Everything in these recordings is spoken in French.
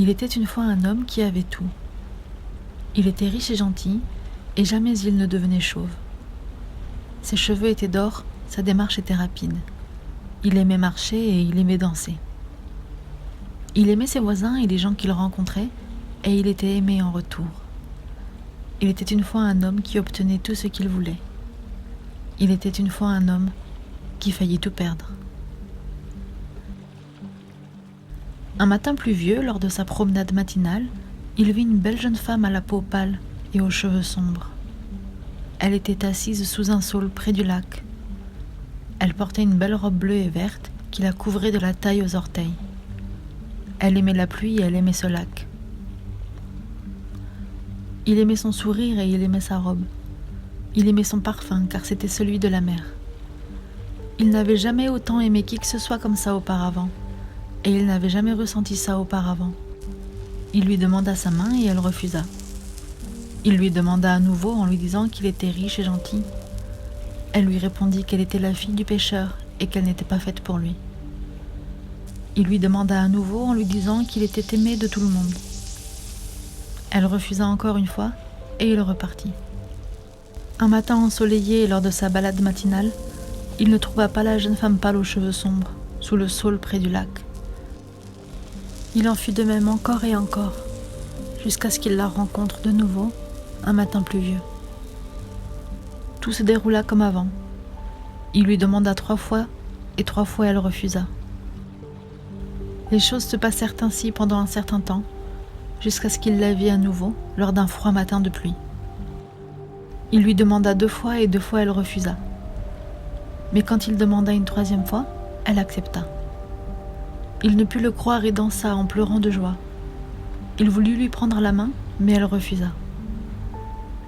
Il était une fois un homme qui avait tout. Il était riche et gentil, et jamais il ne devenait chauve. Ses cheveux étaient d'or, sa démarche était rapide. Il aimait marcher et il aimait danser. Il aimait ses voisins et les gens qu'il rencontrait, et il était aimé en retour. Il était une fois un homme qui obtenait tout ce qu'il voulait. Il était une fois un homme qui faillit tout perdre. Un matin pluvieux, lors de sa promenade matinale, il vit une belle jeune femme à la peau pâle et aux cheveux sombres. Elle était assise sous un saule près du lac. Elle portait une belle robe bleue et verte qui la couvrait de la taille aux orteils. Elle aimait la pluie et elle aimait ce lac. Il aimait son sourire et il aimait sa robe. Il aimait son parfum car c'était celui de la mer. Il n'avait jamais autant aimé qui que ce soit comme ça auparavant. Et il n'avait jamais ressenti ça auparavant. Il lui demanda sa main et elle refusa. Il lui demanda à nouveau en lui disant qu'il était riche et gentil. Elle lui répondit qu'elle était la fille du pêcheur et qu'elle n'était pas faite pour lui. Il lui demanda à nouveau en lui disant qu'il était aimé de tout le monde. Elle refusa encore une fois et il repartit. Un matin ensoleillé lors de sa balade matinale, il ne trouva pas la jeune femme pâle aux cheveux sombres, sous le saule près du lac. Il en fut de même encore et encore, jusqu'à ce qu'il la rencontre de nouveau, un matin pluvieux. Tout se déroula comme avant. Il lui demanda 3 fois, et 3 fois elle refusa. Les choses se passèrent ainsi pendant un certain temps, jusqu'à ce qu'il la vît à nouveau, lors d'un froid matin de pluie. Il lui demanda 2 fois, et 2 fois elle refusa. Mais quand il demanda une 3e fois, elle accepta. Il ne put le croire et dansa en pleurant de joie. Il voulut lui prendre la main, mais elle refusa.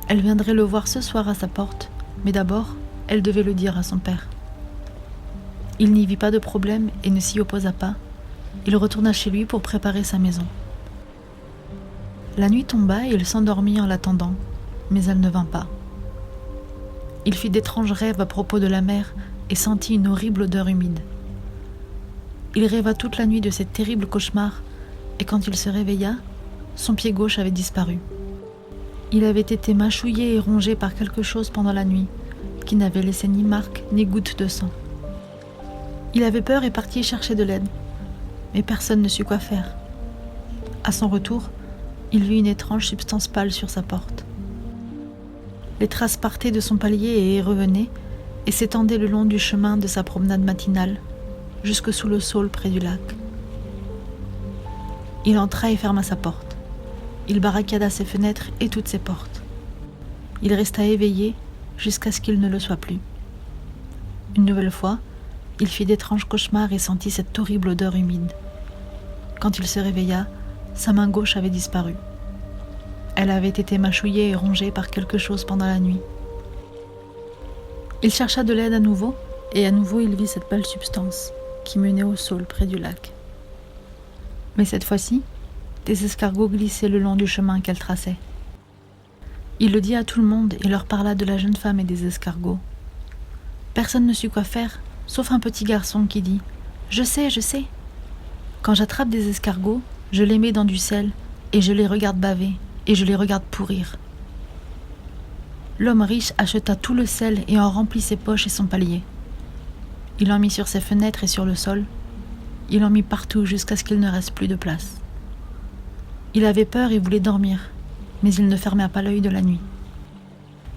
Elle viendrait le voir ce soir à sa porte, mais d'abord, elle devait le dire à son père. Il n'y vit pas de problème et ne s'y opposa pas. Il retourna chez lui pour préparer sa maison. La nuit tomba et il s'endormit en l'attendant, mais elle ne vint pas. Il fit d'étranges rêves à propos de la mer et sentit une horrible odeur humide. Il rêva toute la nuit de ces terribles cauchemars, et quand il se réveilla, son pied gauche avait disparu. Il avait été mâchouillé et rongé par quelque chose pendant la nuit, qui n'avait laissé ni marque ni goutte de sang. Il avait peur et partit chercher de l'aide, mais personne ne sut quoi faire. À son retour, il vit une étrange substance pâle sur sa porte. Les traces partaient de son palier et revenaient, et s'étendaient le long du chemin de sa promenade matinale, jusque sous le saule près du lac. Il entra et ferma sa porte. Il barricada ses fenêtres et toutes ses portes. Il resta éveillé jusqu'à ce qu'il ne le soit plus. Une nouvelle fois, il fit d'étranges cauchemars et sentit cette horrible odeur humide. Quand il se réveilla, sa main gauche avait disparu. Elle avait été mâchouillée et rongée par quelque chose pendant la nuit. Il chercha de l'aide à nouveau, et à nouveau il vit cette belle substance qui menait au saule près du lac. Mais cette fois-ci, des escargots glissaient le long du chemin qu'elle traçait. Il le dit à tout le monde et leur parla de la jeune femme et des escargots. Personne ne sut quoi faire, sauf un petit garçon qui dit « Je sais, je sais. Quand j'attrape des escargots, je les mets dans du sel et je les regarde baver et je les regarde pourrir. » L'homme riche acheta tout le sel et en remplit ses poches et son palier. Il en mit sur ses fenêtres et sur le sol. Il en mit partout jusqu'à ce qu'il ne reste plus de place. Il avait peur et voulait dormir, mais il ne ferma pas l'œil de la nuit.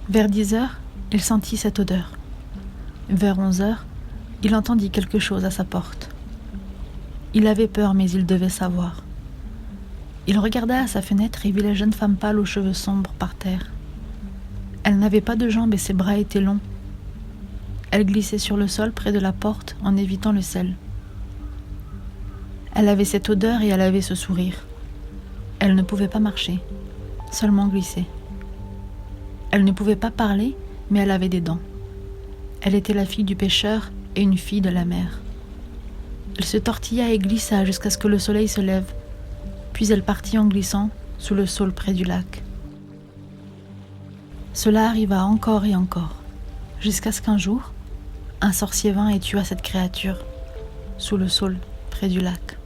Vers 10 heures, il sentit cette odeur. Vers 11 heures, il entendit quelque chose à sa porte. Il avait peur, mais il devait savoir. Il regarda à sa fenêtre et vit la jeune femme pâle aux cheveux sombres par terre. Elle n'avait pas de jambes et ses bras étaient longs. Elle glissait sur le sol près de la porte en évitant le sel. Elle avait cette odeur et elle avait ce sourire. Elle ne pouvait pas marcher, seulement glisser. Elle ne pouvait pas parler, mais elle avait des dents. Elle était la fille du pêcheur et une fille de la mer. Elle se tortilla et glissa jusqu'à ce que le soleil se lève, puis elle partit en glissant sous le saule près du lac. Cela arriva encore et encore, jusqu'à ce qu'un jour, un sorcier vint et tua cette créature, sous le saule près du lac.